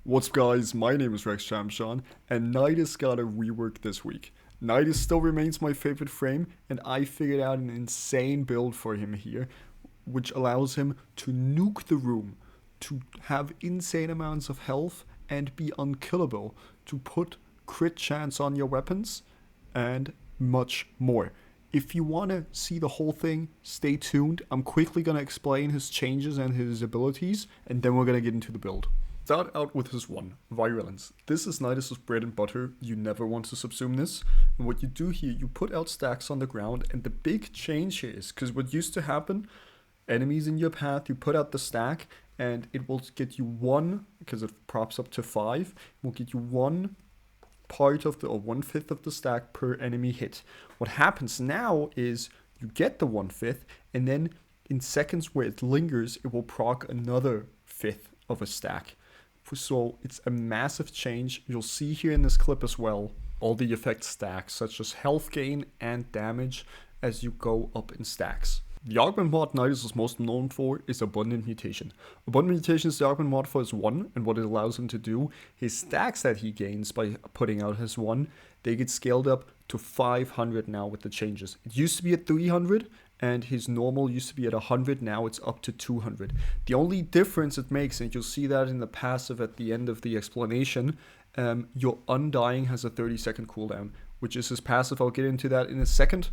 What's up guys, my name is Champion, and Nidus got a rework this week. Nidus still remains my favorite frame, and I figured out an insane build for him here, which allows him to nuke the room, to have insane amounts of health, and be unkillable, to put crit chance on your weapons, and much more. If you want to see the whole thing, stay tuned. I'm quickly going to explain his changes and his abilities, and then we're going to get into the build. Start out with his one, Virulence. This is Nidus' bread and butter. You never want to subsume this. And what you do here, you put out stacks on the ground, and the big change here is, because what used to happen, enemies in your path, you put out the stack, and it will get you one, because it props up to 5, it will get you one part of the, or 1/5 of the stack per enemy hit. What happens now is you get the 1/5, and then in seconds where it lingers, it will proc another 1/5 of a stack. So it's a massive change. You'll see here in this clip as well all the effects stack, such as health gain and damage as you go up in stacks. The augment mod Nidus is most known for is Abundant Mutation. Abundant Mutation is the augment mod for his 1, and what it allows him to do, his stacks that he gains by putting out his 1, they get scaled up to 500 now with the changes. It used to be at 300, and his normal used to be at 100, now it's up to 200. The only difference it makes, and you'll see that in the passive at the end of the explanation, your Undying has a 30-second cooldown, which is his passive. I'll get into that in a second.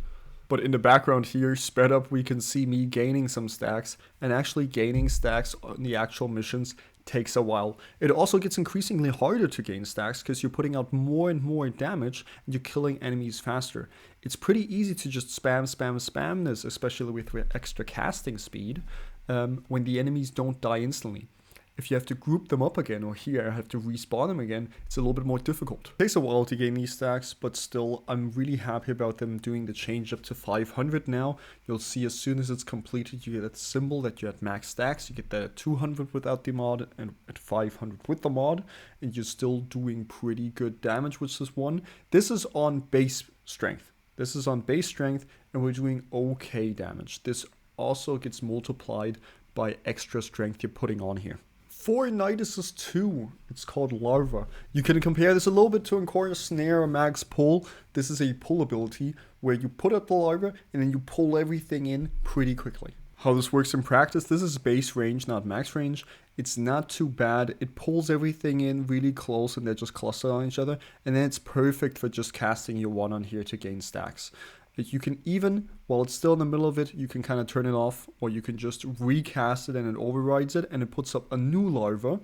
But in the background here, sped up, we can see me gaining some stacks, and actually gaining stacks on the actual missions takes a while. It also gets increasingly harder to gain stacks because you're putting out more and more damage and you're killing enemies faster. It's pretty easy to just spam this, especially with extra casting speed, when the enemies don't die instantly. If you have to group them up again, or here I have to respawn them again, it's a little bit more difficult. It takes a while to gain these stacks, but still, I'm really happy about them doing the change up to 500 now. You'll see as soon as it's completed, you get that symbol that you're at max stacks. You get that at 200 without the mod, and at 500 with the mod, and you're still doing pretty good damage with this one. This is on base strength. And we're doing okay damage. This also gets multiplied by extra strength you're putting on here. For Nidus' 2, it's called Larva. You can compare this a little bit to Ensnare or Max Pull. This is a pull ability where you put up the Larva and then you pull everything in pretty quickly. How this works in practice, this is base range, not max range. It's not too bad. It pulls everything in really close and they just cluster on each other. And then it's perfect for just casting your 1 on here to gain stacks. You can even, while it's still in the middle of it, you can kind of turn it off, or you can just recast it and it overrides it and it puts up a new Larva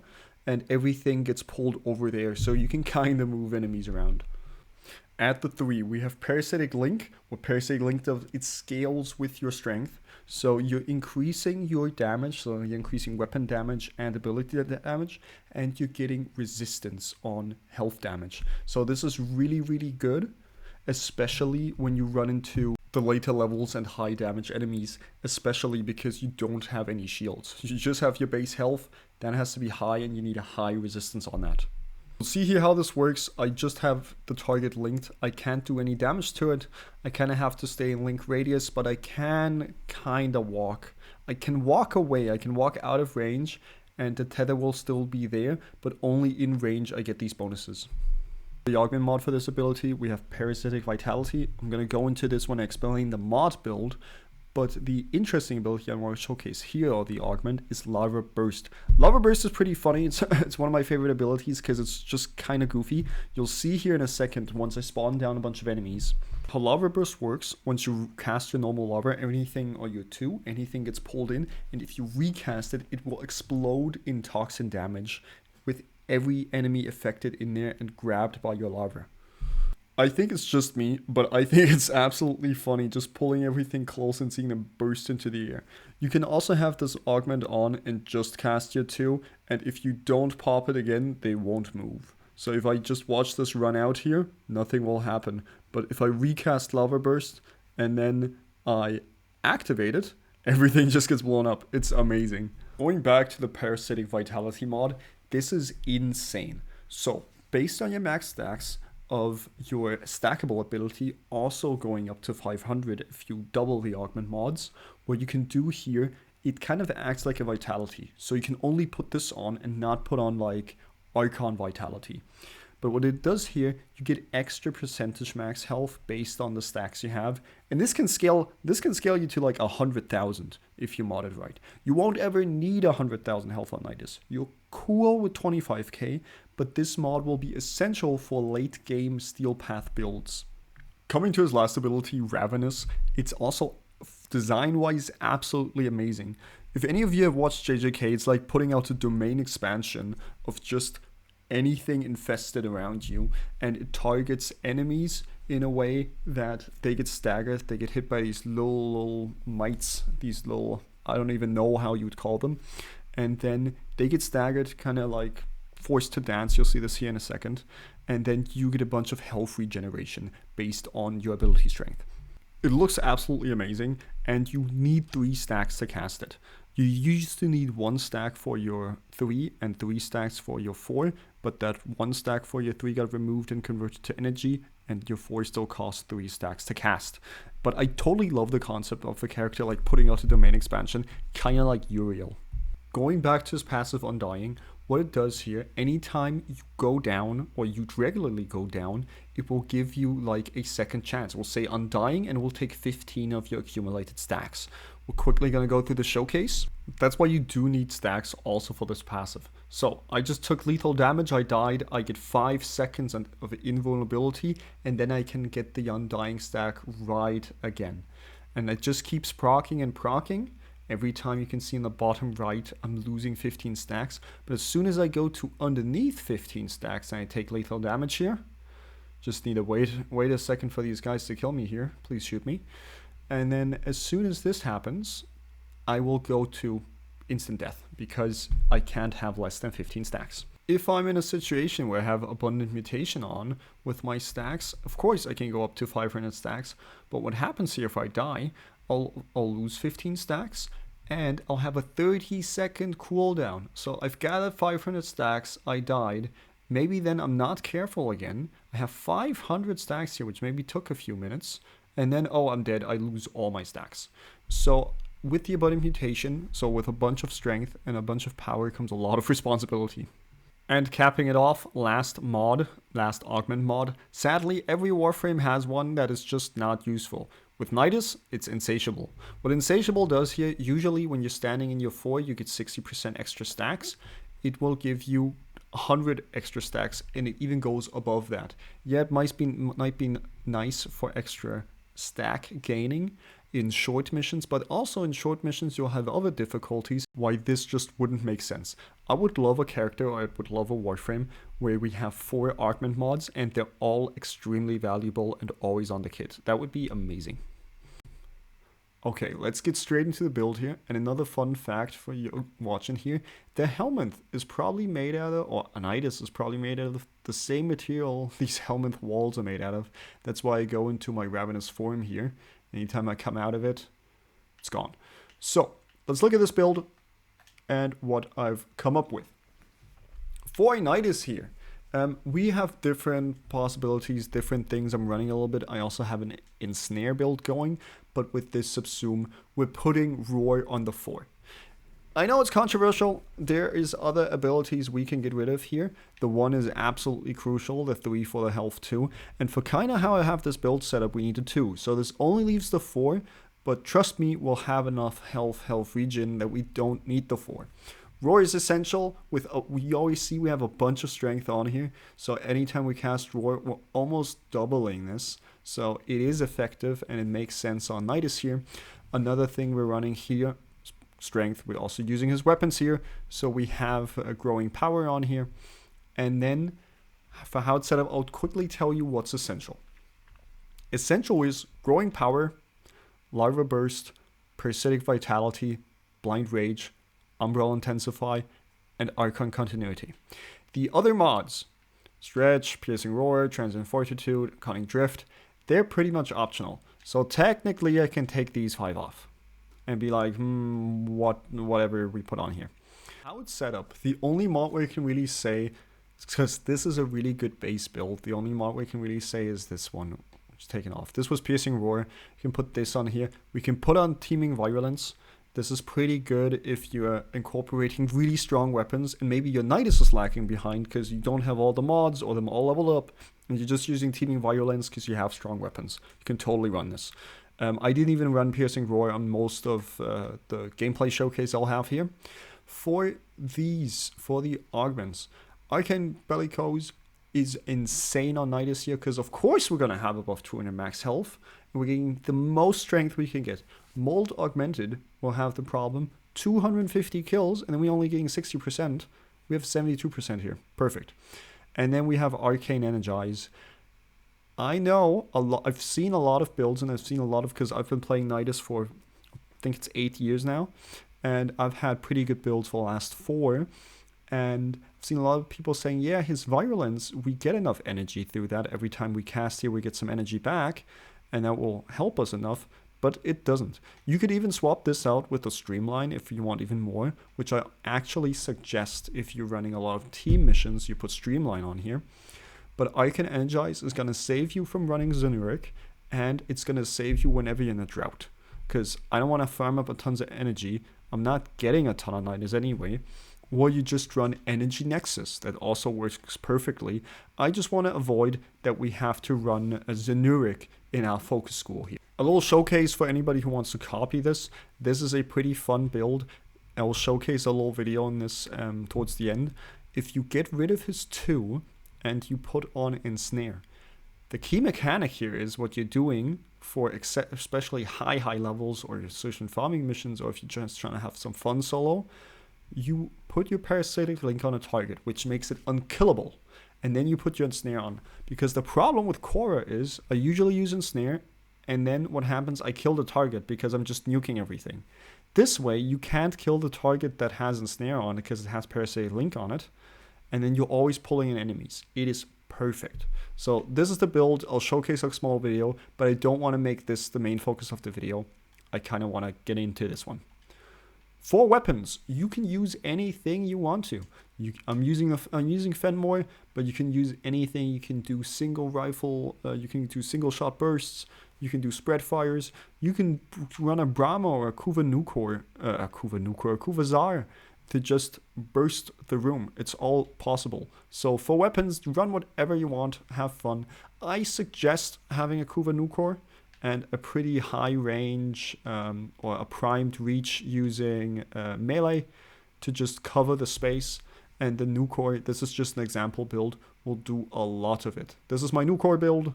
and everything gets pulled over there, so you can kind of move enemies around. At the 3, we have Parasitic Link. What Parasitic Link does, it scales with your strength. So you're increasing your damage, so you're increasing weapon damage and ability damage, and you're getting resistance on health damage. So this is really, really good, especially when you run into the later levels and high damage enemies, especially because you don't have any shields. You just have your base health, that has to be high, and you need a high resistance on that. You'll see here how this works. I just have the target linked. I can't do any damage to it. I kind of have to stay in link radius, but I can kind of walk. I can walk away, I can walk out of range, and the tether will still be there, but only in range I get these bonuses. The augment mod for this ability, we have Parasitic Vitality. I'm going to go into this when I explain the mod build, but the interesting ability I want to showcase here, or the augment, is Larva Burst. Larva Burst is pretty funny. It's one of my favorite abilities because it's just kind of goofy. You'll see here in a second once I spawn down a bunch of enemies. How Larva Burst works, once you cast your normal Larva, anything, or your 2, anything gets pulled in, and if you recast it, it will explode in toxin damage with every enemy affected in there and grabbed by your Larva. I think it's just me, but I think it's absolutely funny just pulling everything close and seeing them burst into the air. You can also have this augment on and just cast your 2, and if you don't pop it again, they won't move. So if I just watch this run out here, nothing will happen. But if I recast Larva Burst and then I activate it, everything just gets blown up. It's amazing. Going back to the Parasitic Vitality mod, this is insane. So, based on your max stacks of your stackable ability, also going up to 500 if you double the augment mods, what you can do here, it kind of acts like a vitality. So you can only put this on and not put on like Archon Vitality. But what it does here, you get extra percentage max health based on the stacks you have. And this can scale you to like 100,000 if you mod it right. You won't ever need 100,000 health on Nidus. You're cool with 25k, but this mod will be essential for late game Steel Path builds. Coming to his last ability, Ravenous, it's also design-wise absolutely amazing. If any of you have watched JJK, it's like putting out a domain expansion of just anything infested around you, and it targets enemies in a way that they get staggered, they get hit by these little mites, these little, I don't even know how you would call them, and then they get staggered, kind of like forced to dance. You'll see this here in a second, and then you get a bunch of health regeneration based on your ability strength. It looks absolutely amazing, and you need 3 stacks to cast it. You used to need 1 stack for your 3 and 3 stacks for your 4, but that 1 stack for your 3 got removed and converted to energy, and your 4 still costs 3 stacks to cast. But I totally love the concept of a character like putting out a domain expansion, kind of like Uriel. Going back to his passive Undying, what it does here, anytime you go down, or you regularly go down, it will give you like a second chance. We'll say Undying, and we'll take 15 of your accumulated stacks. We're quickly going to go through the showcase. That's why you do need stacks also for this passive. So I just took lethal damage, I died, I get 5 seconds of invulnerability, and then I can get the Undying stack right again. And it just keeps proccing and proccing. Every time you can see in the bottom right, I'm losing 15 stacks. But as soon as I go to underneath 15 stacks and I take lethal damage here, just need to wait a second for these guys to kill me here. Please shoot me. And then as soon as this happens, I will go to instant death because I can't have less than 15 stacks. If I'm in a situation where I have abundant mutation on with my stacks, of course I can go up to 500 stacks. But what happens here if I die, I'll lose 15 stacks and I'll have a 30-second cooldown. So I've gathered 500 stacks, I died. Maybe then I'm not careful again. I have 500 stacks here, which maybe took a few minutes. And then, oh, I'm dead. I lose all my stacks. So with the abundant mutation, so with a bunch of strength and a bunch of power comes a lot of responsibility. And capping it off, last augment mod. Sadly, every Warframe has one that is just not useful. With Nidus, it's Insatiable. What Insatiable does here, usually when you're standing in your 4, you get 60% extra stacks. It will give you 100 extra stacks, and it even goes above that. Yeah, it might be nice for extra stack gaining in short missions, but also in short missions you'll have other difficulties why this just wouldn't make sense. I would love a character, or I would love a Warframe where we have 4 augment mods and they're all extremely valuable and always on the kit. That would be amazing. Okay, let's get straight into the build here. And another fun fact for you watching here, the helmet is probably made out of, or Nidus is probably made out of the same material these helmet walls are made out of. That's why I go into my Ravenous form here. Anytime I come out of it, it's gone. So let's look at this build and what I've come up with. For Nidus here, we have different possibilities, different things I'm running a little bit. I also have an Ensnare build going, but with this Subsume, we're putting Roar on the 4. I know it's controversial. There is other abilities we can get rid of here. The 1 is absolutely crucial, the 3 for the health 2. And for kind of how I have this build set up, we need a 2. So this only leaves the 4, but trust me, we'll have enough health regen that we don't need the 4. Roar is essential. We always see we have a bunch of strength on here. So anytime we cast Roar, we're almost doubling this. So it is effective and it makes sense on Nidus here. Another thing we're running here, strength. We're also using his weapons here. So we have a growing power on here. And then for how it's set up, I'll quickly tell you what's essential. Essential is growing power, Larva burst, Parasitic vitality, blind rage, Umbral Intensify, and Archon Continuity. The other mods, Stretch, Piercing Roar, Transient Fortitude, Cunning Drift, they're pretty much optional. So technically I can take these 5 off and be like, whatever we put on here. How it's set up, the only mod we can really say, because this is a really good base build, the only mod we can really say is this one, which is taken off. This was Piercing Roar. You can put this on here. We can put on Teeming Virulence. This is pretty good if you're incorporating really strong weapons and maybe your Nidus is lacking behind because you don't have all the mods or them all leveled up and you're just using teaming Virulence because you have strong weapons. You can totally run this. I didn't even run Piercing Roar on most of the gameplay showcase I'll have here. For the augments, Arcane Bellicose is insane on Nidus here because of course we're going to have above 200 max health. And we're getting the most strength we can get. Mold Augmented will have the problem. 250 kills and then we're only getting 60%. We have 72% here. Perfect. And then we have Arcane Energize. I know a lot. I've seen a lot of builds and I've seen a lot of, because I've been playing Nidus for, I think it's 8 years now. And I've had pretty good builds for the last 4. And I've seen a lot of people saying, yeah, his Virulence, we get enough energy through that. Every time we cast here, we get some energy back. And that will help us enough. But it doesn't. You could even swap this out with a Streamline if you want even more. Which I actually suggest if you're running a lot of team missions, you put Streamline on here. But Arcane Energize is going to save you from running Zenuric, and it's going to save you whenever you're in a drought. Because I don't want to farm up a tons of energy. I'm not getting a ton of Nidus anyway. Or you just run Energy Nexus. That also works perfectly. I just want to avoid that we have to run a Zenuric in our focus school here. A little showcase for anybody who wants to copy this. This is a pretty fun build. I will showcase a little video on this towards the end. If you get rid of his 2... and you put on Ensnare. The key mechanic here is what you're doing for especially high levels or certain farming missions, or if you're just trying to have some fun solo, you put your Parasitic link on a target, which makes it unkillable. And then you put your Ensnare on. Because the problem with Korra is I usually use Ensnare, and then what happens, I kill the target because I'm just nuking everything. This way, you can't kill the target that has Ensnare on because it has Parasitic link on it. And then you're always pulling in enemies. It is perfect. So this is the build. I'll showcase a small video, but I don't want to make this the main focus of the video. I kind of want to get into this one. For weapons, you can use anything you want to. I'm using Fenmore, but you can use anything. You can do single rifle. You can do single shot bursts. You can do spread fires. You can run a Brahma or a Kuva Zar to just burst the room. It's all possible. So for weapons, run whatever you want, have fun. I suggest having a Kuva Nukor and a pretty high range or a primed reach using melee to just cover the space. And the Nukor, this is just an example build, will do a lot of it. This is my Nukor build.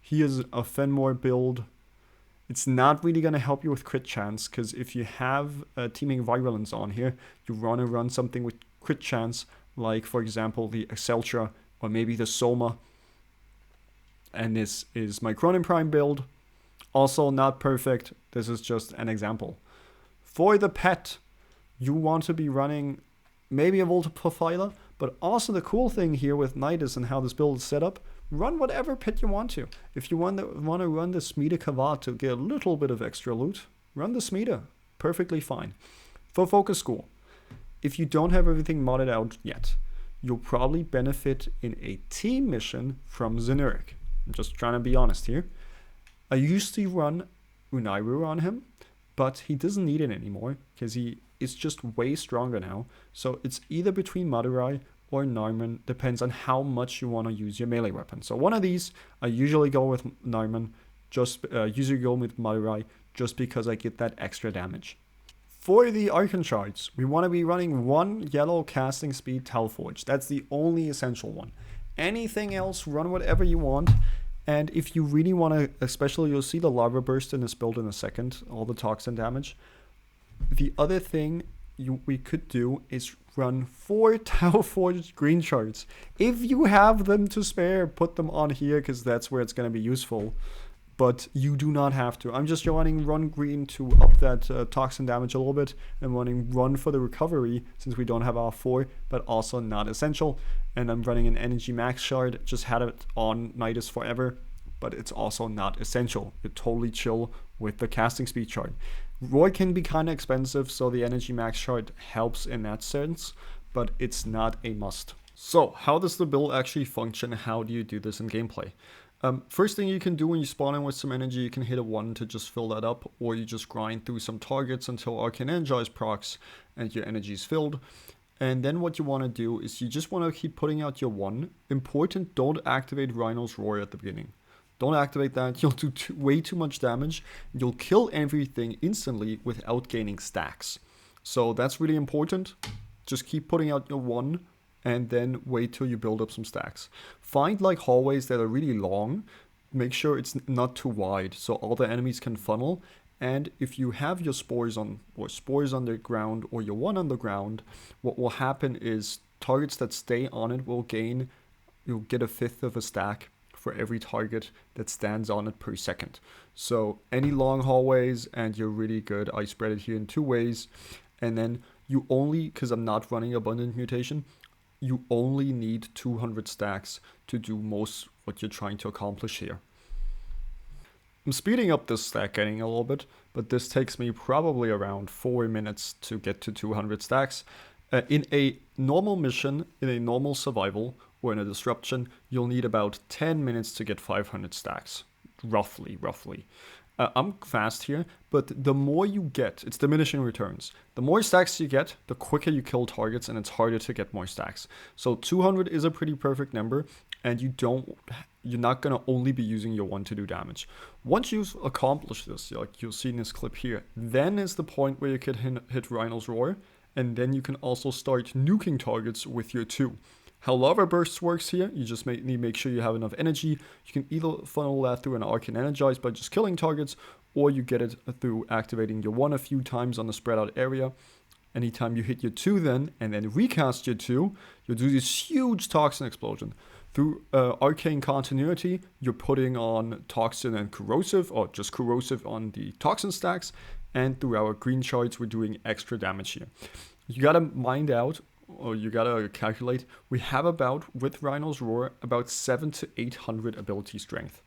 Here's a Fenmore build. It's not really going to help you with crit chance, because if you have teaming Virulence on here, you want to run something with crit chance, like for example the Exceltra or maybe the Soma. And this is my Cronin Prime build. Also not perfect. This is just an example. For the pet, you want to be running maybe a Volta Profiler, but also the cool thing here with Nidus and how this build is set up, run whatever pet you want to. If you want to run the Smida Kavat to get a little bit of extra loot, run the Smida. Perfectly fine. For Focus School, if you don't have everything modded out yet, you'll probably benefit in a team mission from Zenuric. I'm just trying to be honest here. I used to run Unairu on him, but he doesn't need it anymore because he is just way stronger now. So it's either between Madurai or Narman, depends on how much you want to use your melee weapon. So one of these, I usually go with Narman, usually go with Madurai, just because I get that extra damage. For the Archon Shards, we want to be running 1 yellow casting speed Talforge. That's the only essential one. Anything else, run whatever you want. And if you really want to, especially you'll see the Larva burst in this build in a second, all the toxin damage. The other thing we could do is run 4 Talforged green shards. If you have them to spare, put them on here because that's where it's going to be useful. But you do not have to. I'm just running run green to up that toxin damage a little bit, and running run for the recovery since we don't have our 4, but also not essential. And I'm running an energy max shard, just had it on Nidus forever, but it's also not essential. You're totally chill with the casting speed shard. Roy can be kind of expensive, so the energy max shard helps in that sense, but it's not a must. So how does the build actually function? How do you do this in gameplay? First thing you can do when you spawn in with some energy, you can hit a 1 to just fill that up, or you just grind through some targets until Arcane Energize procs and your energy is filled. And then what you want to do is you just want to keep putting out your 1. Important, don't activate Rhino's Roar at the beginning. Don't activate that, you'll do way too much damage. You'll kill everything instantly without gaining stacks. So that's really important. Just keep putting out your 1 and then wait till you build up some stacks. Find like hallways that are really long. Make sure it's not too wide so all the enemies can funnel. And if you have your spores on the ground or your 1 on the ground, what will happen is targets that stay on it will gain, you'll get a 1/5 of a stack for every target that stands on it per second. So any long hallways and you're really good. I spread it here in 2 ways. And then you only, because I'm not running Abundant Mutation, you only need 200 stacks to do most what you're trying to accomplish here. I'm speeding up this stack getting a little bit, but this takes me probably around 4 minutes to get to 200 stacks. In a normal mission, in a normal survival, or in a disruption, you'll need about 10 minutes to get 500 stacks. Roughly. I'm fast here, but the more you get, it's diminishing returns. The more stacks you get, the quicker you kill targets, and it's harder to get more stacks. So 200 is a pretty perfect number, and you're not gonna only be using your 1 to do damage. Once you've accomplished this, like you'll see in this clip here, then is the point where you can hit Rhino's Roar, and then you can also start nuking targets with your 2. How Larva Bursts works here, you just need to make sure you have enough energy. You can either funnel that through an Arcane Energize by just killing targets, or you get it through activating your 1 a few times on the spread out area. Anytime you hit your 2 then, and then recast your 2, you'll do this huge Toxin Explosion. Through Arcane Continuity, you're putting on Toxin and Corrosive, or just Corrosive on the Toxin stacks, and through our green shards, we're doing extra damage here. You gotta mind out, or you gotta calculate, we have about, with Rhino's Roar, about 700 to 800 ability strength,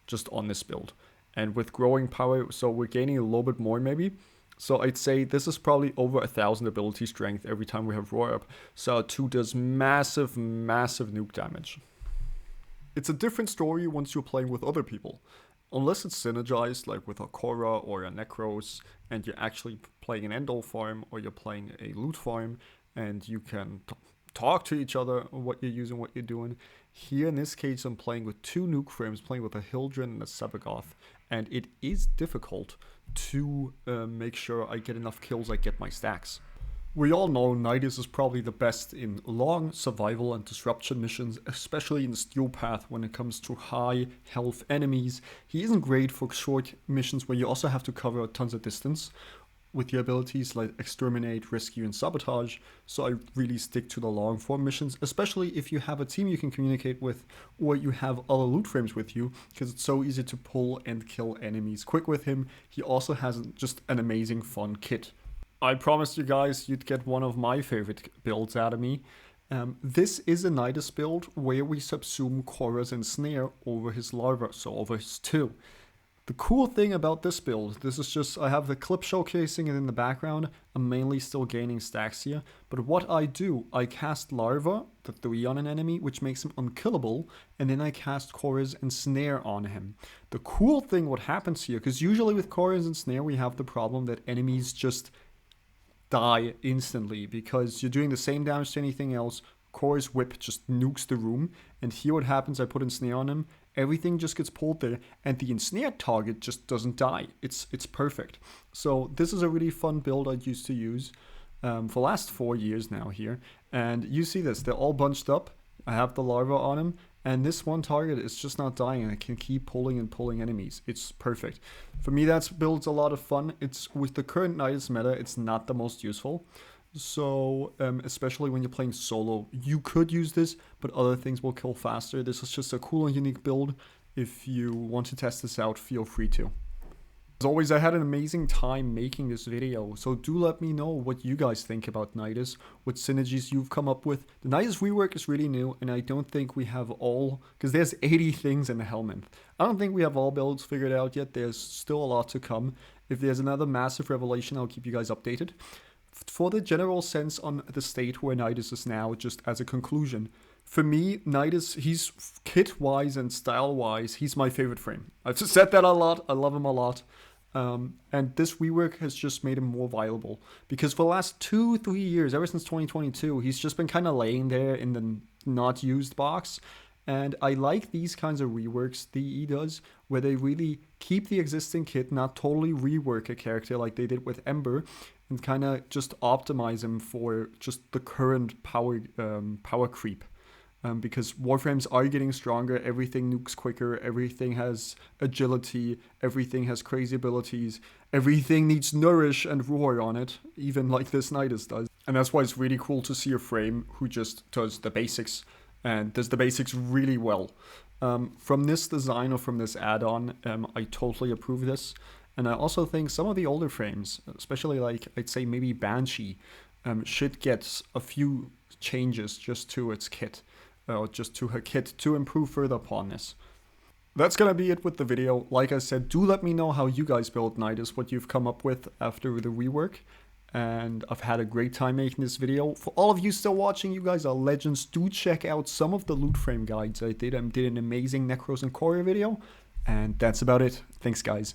just on this build. And with growing power, so we're gaining a little bit more maybe. So I'd say this is probably over 1000 ability strength every time we have Roar up. So 2 does massive nuke damage. It's a different story once you're playing with other people. Unless it's synergized, like with a Korra or a Necros, and you're actually playing an Endol farm, or you're playing a loot farm, and you can talk to each other, what you're using, what you're doing. Here in this case, I'm playing with 2 nuke frames, playing with a Hildren and a Sabagoth, and it is difficult to make sure I get enough kills, I get my stacks. We all know Nidus is probably the best in long survival and disruption missions, especially in Steel Path when it comes to high health enemies. He isn't great for short missions where you also have to cover tons of distance with your abilities like Exterminate, Rescue, and Sabotage, so I really stick to the long form missions, especially if you have a team you can communicate with, or you have other loot frames with you, because it's so easy to pull and kill enemies quick with him. He also has just an amazing fun kit. I promised you guys you'd get one of my favorite builds out of me. This is a Nidus build where we subsume Korra's Ensnare over his Larva, so over his 2. The cool thing about this build, this is just, I have the clip showcasing it in the background. I'm mainly still gaining stacks here. But what I do, I cast Larva, the 3 on an enemy, which makes him unkillable. And then I cast Korra's Ensnare on him. The cool thing what happens here, because usually with Korra's Ensnare we have the problem that enemies just die instantly. Because you're doing the same damage to anything else. Korra's whip just nukes the room. And here what happens, I put Ensnare on him. Everything just gets pulled there, and the ensnared target just doesn't die. It's perfect. So this is a really fun build I used to use for the last 4 years now here. And you see this, they're all bunched up. I have the Larva on him, and this one target is just not dying, and I can keep pulling and pulling enemies. It's perfect. For me, that build's a lot of fun. It's with the current Nidus meta, it's not the most useful. So, especially when you're playing solo, you could use this, but other things will kill faster. This is just a cool and unique build. If you want to test this out, feel free to. As always, I had an amazing time making this video, so do let me know what you guys think about Nidus, what synergies you've come up with. The Nidus rework is really new, and I don't think we have all, because there's 80 things in the Helminth. I don't think we have all builds figured out yet. There's still a lot to come. If there's another massive revelation, I'll keep you guys updated. For the general sense on the state where Nidus is now, just as a conclusion, For me, Nidus, he's kit-wise and style-wise, he's my favorite frame. I've said that a lot. I love him a lot. And this rework has just made him more viable. Because for the last 2-3 years, ever since 2022, he's just been kind of laying there in the not used box. And I like these kinds of reworks DE does, where they really keep the existing kit, not totally rework a character like they did with Ember, and kind of just optimize him for just the current power creep. Because Warframes are getting stronger, everything nukes quicker, everything has agility, everything has crazy abilities, everything needs Nourish and Roar on it, even like this Nidus does. And that's why it's really cool to see a frame who just does the basics, and does the basics really well. From this design or from this add-on, I totally approve this. And I also think some of the older frames, especially like I'd say maybe Banshee, should get a few changes just to its kit. Just to her kit to improve further upon this. That's gonna be it with the video. Like I said, do let me know how you guys build Nidus, what you've come up with after the rework. And I've had a great time making this video. For all of you still watching, you guys are legends. Do check out some of the loot frame guides I did. I did an amazing Necros and Courier video. And that's about it. Thanks, guys.